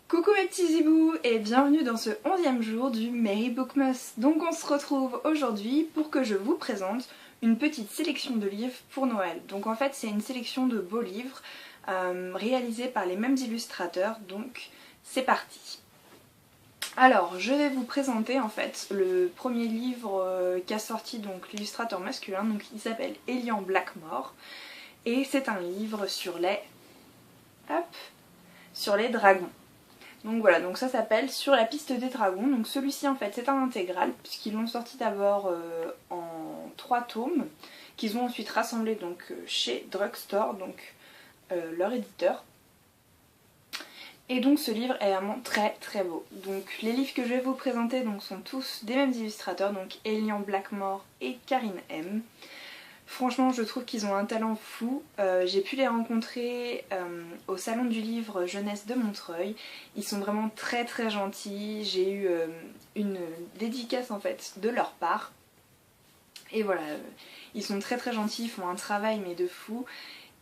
Coucou mes petits zibous et bienvenue dans ce 11e jour du Merry Bookmas. Donc on se retrouve aujourd'hui pour que je vous présente une petite sélection de livres pour Noël. Donc en fait c'est une sélection de beaux livres réalisés par les mêmes illustrateurs, donc c'est parti. Alors je vais vous présenter en fait le premier livre qu'a sorti donc l'illustrateur masculin, donc il s'appelle Elian Blackmore et c'est un livre sur les dragons. Donc voilà, donc ça s'appelle Sur la piste des dragons. Donc celui-ci en fait c'est un intégral puisqu'ils l'ont sorti d'abord en 3 tomes qu'ils ont ensuite rassemblés donc chez Drugstore, donc leur éditeur. Et donc ce livre est vraiment très très beau. Donc les livres que je vais vous présenter donc, sont tous des mêmes illustrateurs, donc Elian Blackmore et Karine M. Franchement je trouve qu'ils ont un talent fou, j'ai pu les rencontrer au salon du livre jeunesse de Montreuil, ils sont vraiment très très gentils, j'ai eu une dédicace en fait de leur part, et voilà, ils sont très très gentils, ils font un travail mais de fou,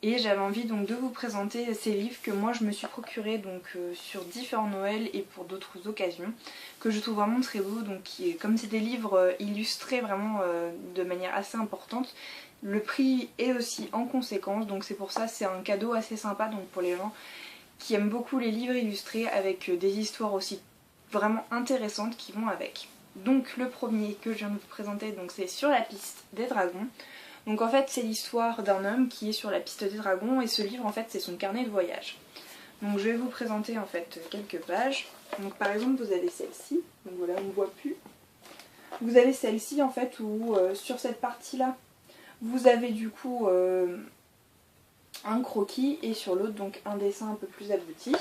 et j'avais envie donc de vous présenter ces livres que moi je me suis procuré donc sur différents Noëls et pour d'autres occasions, que je trouve vraiment très beaux, donc comme c'est des livres illustrés vraiment de manière assez importante, le prix est aussi en conséquence, donc c'est pour ça c'est un cadeau assez sympa donc pour les gens qui aiment beaucoup les livres illustrés avec des histoires aussi vraiment intéressantes qui vont avec. Donc le premier que je viens de vous présenter donc c'est Sur la piste des dragons. Donc en fait c'est l'histoire d'un homme qui est sur la piste des dragons et ce livre en fait c'est son carnet de voyage. Donc je vais vous présenter en fait quelques pages. Donc par exemple vous avez celle-ci, donc voilà on ne voit plus. Vous avez celle-ci en fait où sur cette partie là vous avez du coup un croquis et sur l'autre donc un dessin un peu plus abouti.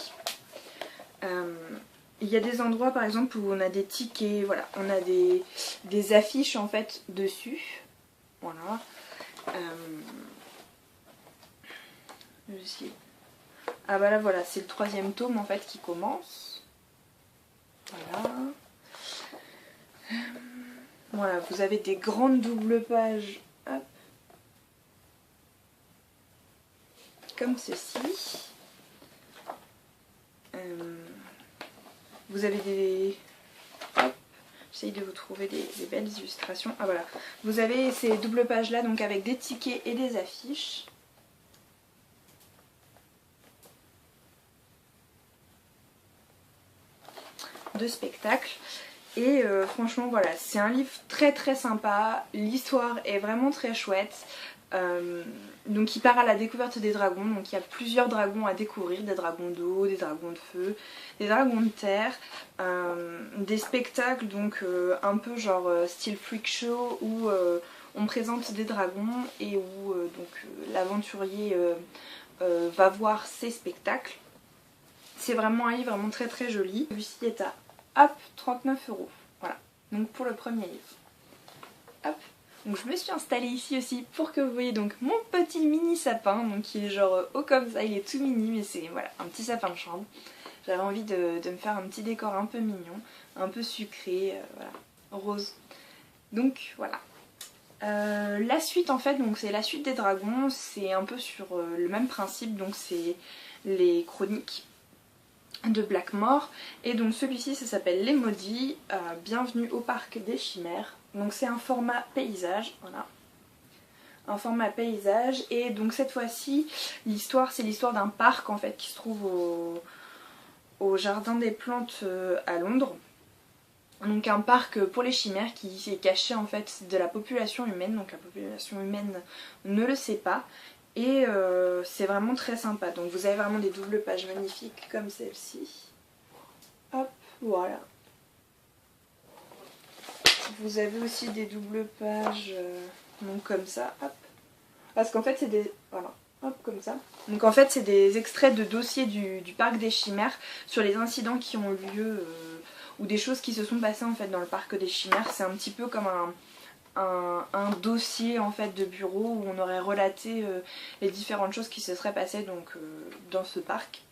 Il y a des endroits par exemple où on a des tickets, voilà, on a des affiches en fait dessus. Voilà. Ah bah là voilà, c'est le 3e tome en fait qui commence. Voilà. Voilà, vous avez des grandes doubles pages. Hop. Comme ceci. Vous avez des... Hop. J'essaye de vous trouver des belles illustrations. Ah voilà. Vous avez ces doubles pages là donc avec des tickets et des affiches. De spectacle. Et franchement voilà, c'est un livre très très sympa. L'histoire est vraiment très chouette. Donc il part à la découverte des dragons, donc il y a plusieurs dragons à découvrir, des dragons d'eau, des dragons de feu, des dragons de terre, des spectacles donc un peu genre style freak show où on présente des dragons et où l'aventurier va voir ces spectacles. C'est vraiment un livre vraiment très très joli. Celui-ci est à 39 €. Voilà, donc pour le premier livre. Hop. Donc je me suis installée ici aussi pour que vous voyez donc mon petit mini sapin, donc qui est genre haut comme ça, il est tout mini mais c'est voilà, un petit sapin de chambre. J'avais envie de me faire un petit décor un peu mignon, un peu sucré, voilà, rose. Donc voilà. La suite en fait, donc c'est la suite des dragons, c'est un peu sur le même principe, donc c'est les chroniques de Blackmore, et donc celui-ci ça s'appelle Les Maudits, bienvenue au parc des chimères. Donc c'est un format paysage, voilà, un format paysage, et donc cette fois-ci l'histoire c'est l'histoire d'un parc en fait qui se trouve au jardin des plantes à Londres. Donc un parc pour les chimères qui est caché en fait de la population humaine, donc la population humaine ne le sait pas. Et c'est vraiment très sympa. Donc vous avez vraiment des doubles pages magnifiques comme celle-ci. Hop, voilà. Vous avez aussi des doubles pages donc comme ça, hop. Parce qu'en fait c'est des... Voilà, hop, comme ça. Donc en fait c'est des extraits de dossiers du parc des chimères sur les incidents qui ont eu lieu ou des choses qui se sont passées en fait dans le parc des chimères. C'est un petit peu comme un dossier en fait de bureau où on aurait relaté les différentes choses qui se seraient passées donc dans ce parc.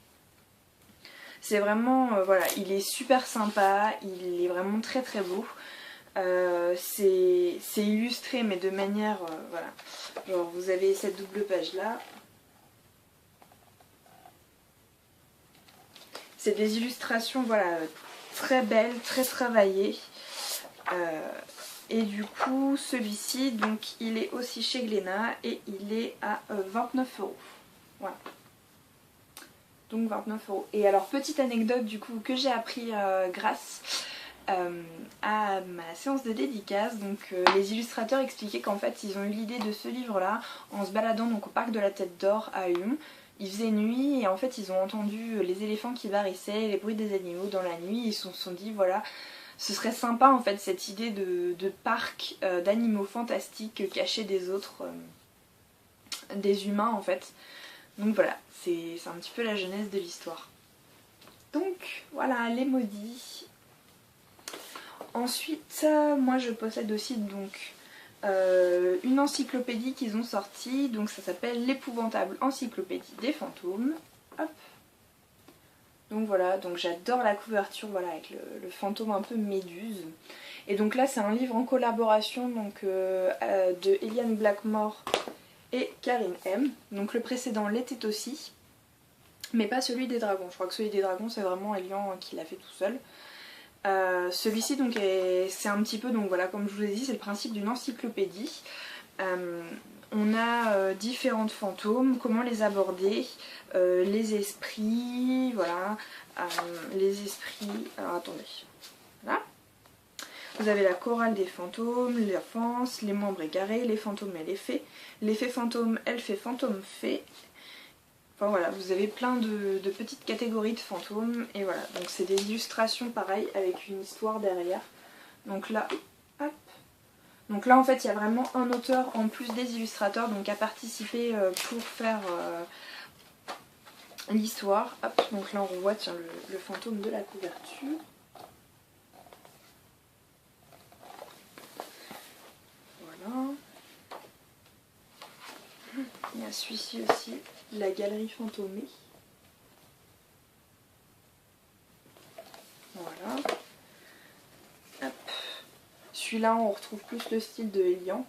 C'est vraiment, voilà, il est super sympa, il est vraiment très très beau. C'est illustré mais de manière, voilà, genre vous avez cette double page là. C'est des illustrations voilà, très belles, très travaillées. Et du coup celui-ci donc il est aussi chez Glénat et il est à 29 €. Voilà. Donc 29 €. Et alors petite anecdote du coup que j'ai appris grâce à ma séance de dédicace. Donc les illustrateurs expliquaient qu'en fait ils ont eu l'idée de ce livre là en se baladant donc au parc de la Tête d'Or à Lyon. Il faisait nuit et en fait ils ont entendu les éléphants qui barrissaient, les bruits des animaux dans la nuit. Ils se sont dit voilà, ce serait sympa en fait cette idée de parc d'animaux fantastiques cachés des autres, des humains en fait. Donc voilà, c'est un petit peu la genèse de l'histoire. Donc voilà, les maudits. Ensuite, moi je possède aussi donc une encyclopédie qu'ils ont sortie, donc ça s'appelle l'épouvantable encyclopédie des fantômes. Hop. Donc voilà, donc j'adore la couverture voilà, avec le fantôme un peu méduse. Et donc là c'est un livre en collaboration donc, de Eliane Blackmore et Karine M. Donc le précédent l'était aussi, mais pas celui des dragons. Je crois que celui des dragons c'est vraiment Eliane qui l'a fait tout seul. Celui-ci donc c'est un petit peu, donc voilà, comme je vous l'ai dit, c'est le principe d'une encyclopédie. On a différents fantômes, comment les aborder, les esprits, voilà, les esprits, alors attendez, voilà. Vous avez la chorale des fantômes, l'enfance, les membres égarés, les fantômes et les fées fantômes, elfes fantômes fées. Enfin voilà, vous avez plein de petites catégories de fantômes et voilà, donc c'est des illustrations pareilles avec une histoire derrière. Donc là, hop. Donc là en fait il y a vraiment un auteur en plus des illustrateurs donc à participer pour faire l'histoire. Hop, donc là on revoit tiens, le fantôme de la couverture. Voilà. Il y a celui-ci aussi, la galerie fantomée. Voilà. Hop. Celui-là on retrouve plus le style de Eliane.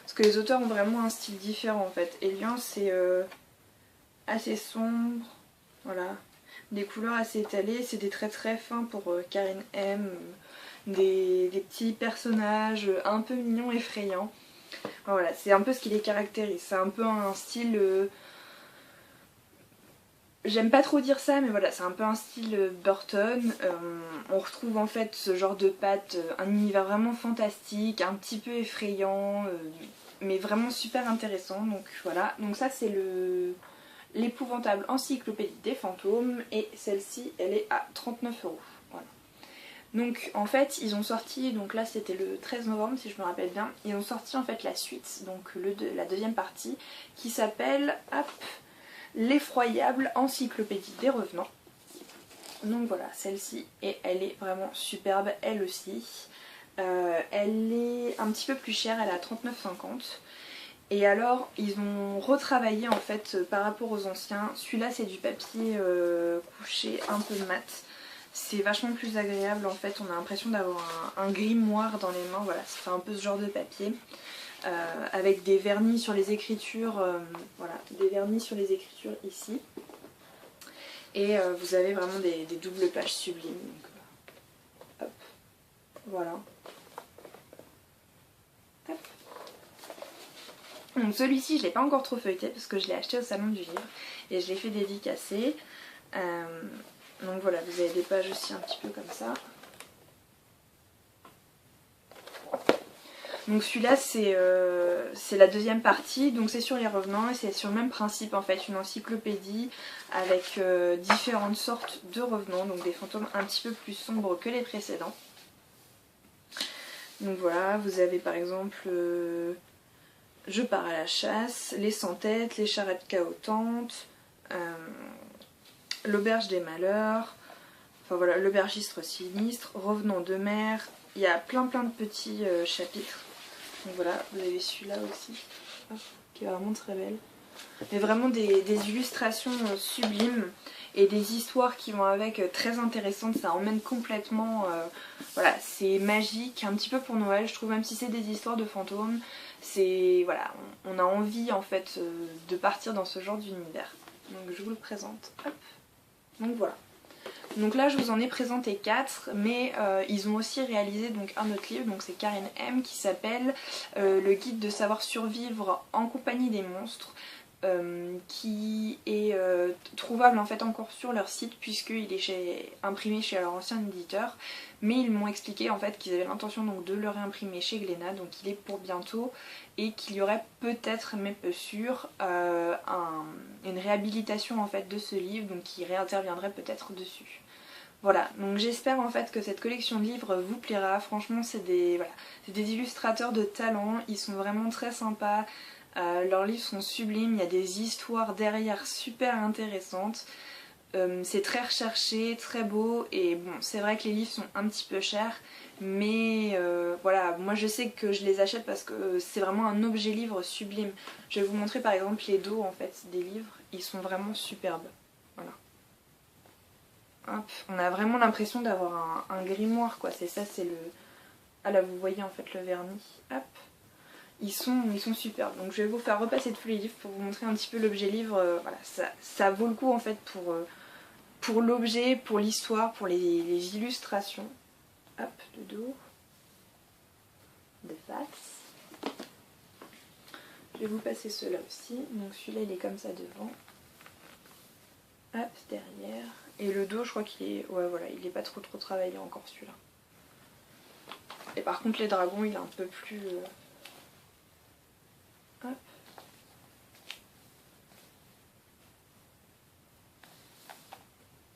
Parce que les auteurs ont vraiment un style différent en fait. Eliane c'est assez sombre, voilà. Des couleurs assez étalées, c'est des traits très fins pour Karine M. Des petits personnages un peu mignons, effrayants. Voilà, c'est un peu ce qui les caractérise. C'est un peu un style... J'aime pas trop dire ça, mais voilà, c'est un peu un style Burton. On retrouve en fait ce genre de pattes, un univers vraiment fantastique, un petit peu effrayant, mais vraiment super intéressant. Donc voilà, donc ça c'est l'épouvantable encyclopédie des fantômes, et celle-ci elle est à 39 €. Voilà. Donc en fait ils ont sorti, donc là c'était le 13 novembre si je me rappelle bien, ils ont sorti en fait la suite, donc la deuxième partie qui s'appelle l'effroyable encyclopédie des revenants. Donc voilà, celle-ci, et elle est vraiment superbe elle aussi. Elle est un petit peu plus chère, elle est à 39,50 €. Et alors ils ont retravaillé en fait par rapport aux anciens. Celui-là c'est du papier couché un peu mat. C'est vachement plus agréable en fait, on a l'impression d'avoir un grimoire dans les mains, voilà, ça fait un peu ce genre de papier. Avec des vernis sur les écritures, voilà, des vernis sur les écritures ici. Et vous avez vraiment des doubles pages sublimes. Donc, hop, voilà. Hop. Donc celui-ci je l'ai pas encore trop feuilleté parce que je l'ai acheté au salon du livre et je l'ai fait dédicacer. Donc voilà, vous avez des pages aussi un petit peu comme ça. Donc celui-là c'est la deuxième partie, donc c'est sur les revenants et c'est sur le même principe en fait, une encyclopédie avec différentes sortes de revenants, donc des fantômes un petit peu plus sombres que les précédents. Donc voilà, vous avez par exemple Je pars à la chasse, Les sans-têtes, Les charrettes cahotantes, L'auberge des malheurs, enfin voilà, L'aubergistre sinistre, Revenant de mer, il y a plein de petits chapitres. Donc voilà, vous avez celui-là aussi, qui est vraiment très belle. Mais vraiment des illustrations sublimes et des histoires qui vont avec très intéressantes. Ça emmène complètement, voilà, c'est magique, un petit peu pour Noël je trouve, même si c'est des histoires de fantômes. C'est, voilà, on a envie en fait de partir dans ce genre d'univers. Donc je vous le présente. Hop. Donc voilà. Donc là je vous en ai présenté 4, mais ils ont aussi réalisé donc un autre livre, donc c'est Karine M, qui s'appelle Le guide de savoir survivre en compagnie des monstres, qui est trouvable en fait encore sur leur site puisqu'il est imprimé chez leur ancien éditeur, mais ils m'ont expliqué en fait qu'ils avaient l'intention donc de le réimprimer chez Glénat, donc il est pour bientôt, et qu'il y aurait peut-être, mais peu sûr, une réhabilitation en fait de ce livre, donc qui réinterviendrait peut-être dessus. Voilà, donc j'espère en fait que cette collection de livres vous plaira. Franchement c'est des illustrateurs de talent, ils sont vraiment très sympas. Leurs livres sont sublimes, il y a des histoires derrière super intéressantes. C'est très recherché, très beau, et bon c'est vrai que les livres sont un petit peu chers, mais voilà, moi je sais que je les achète parce que c'est vraiment un objet livre sublime. Je vais vous montrer par exemple les dos en fait des livres, ils sont vraiment superbes. Voilà. Hop, on a vraiment l'impression d'avoir un grimoire quoi, c'est ça, c'est le... Ah là vous voyez en fait le vernis, hop. Ils sont superbes, donc je vais vous faire repasser tous les livres pour vous montrer un petit peu l'objet livre, voilà, ça vaut le coup en fait pour l'objet, pour l'histoire, pour les illustrations. Hop, de dos, de face. Je vais vous passer ceux-là aussi, donc celui-là il est comme ça devant. Hop, derrière. Et le dos, je crois qu'il est... Ouais, voilà, il est pas trop travaillé encore celui-là. Et par contre, les dragons, il est un peu plus... Hop.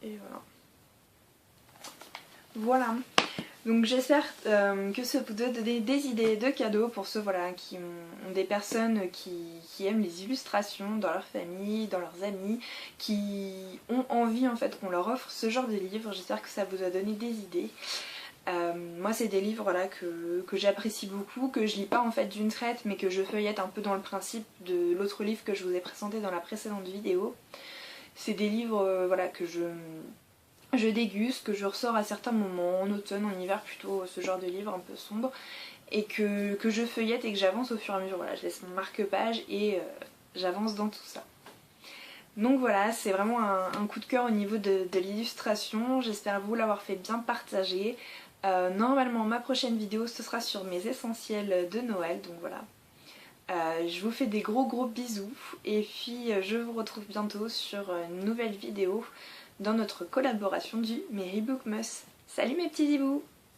Et voilà. Voilà. Donc j'espère que ça vous donne des idées de cadeaux pour ceux voilà, qui ont des personnes qui aiment les illustrations dans leur famille, dans leurs amis, qui ont envie en fait qu'on leur offre ce genre de livres. J'espère que ça vous a donné des idées. Moi c'est des livres voilà, que j'apprécie beaucoup, que je lis pas en fait d'une traite, mais que je feuillette un peu dans le principe de l'autre livre que je vous ai présenté dans la précédente vidéo. C'est des livres voilà, que je déguste, que je ressors à certains moments, en automne, en hiver plutôt, ce genre de livre un peu sombre, et que je feuillette et que j'avance au fur et à mesure. Voilà, je laisse mon marque-page et j'avance dans tout ça. Donc voilà, c'est vraiment un coup de cœur au niveau de l'illustration. J'espère vous l'avoir fait bien partager. Normalement, ma prochaine vidéo, ce sera sur mes essentiels de Noël, donc voilà. Je vous fais des gros bisous et puis je vous retrouve bientôt sur une nouvelle vidéo dans notre collaboration du Merry Bookmas. Salut mes petits zibous!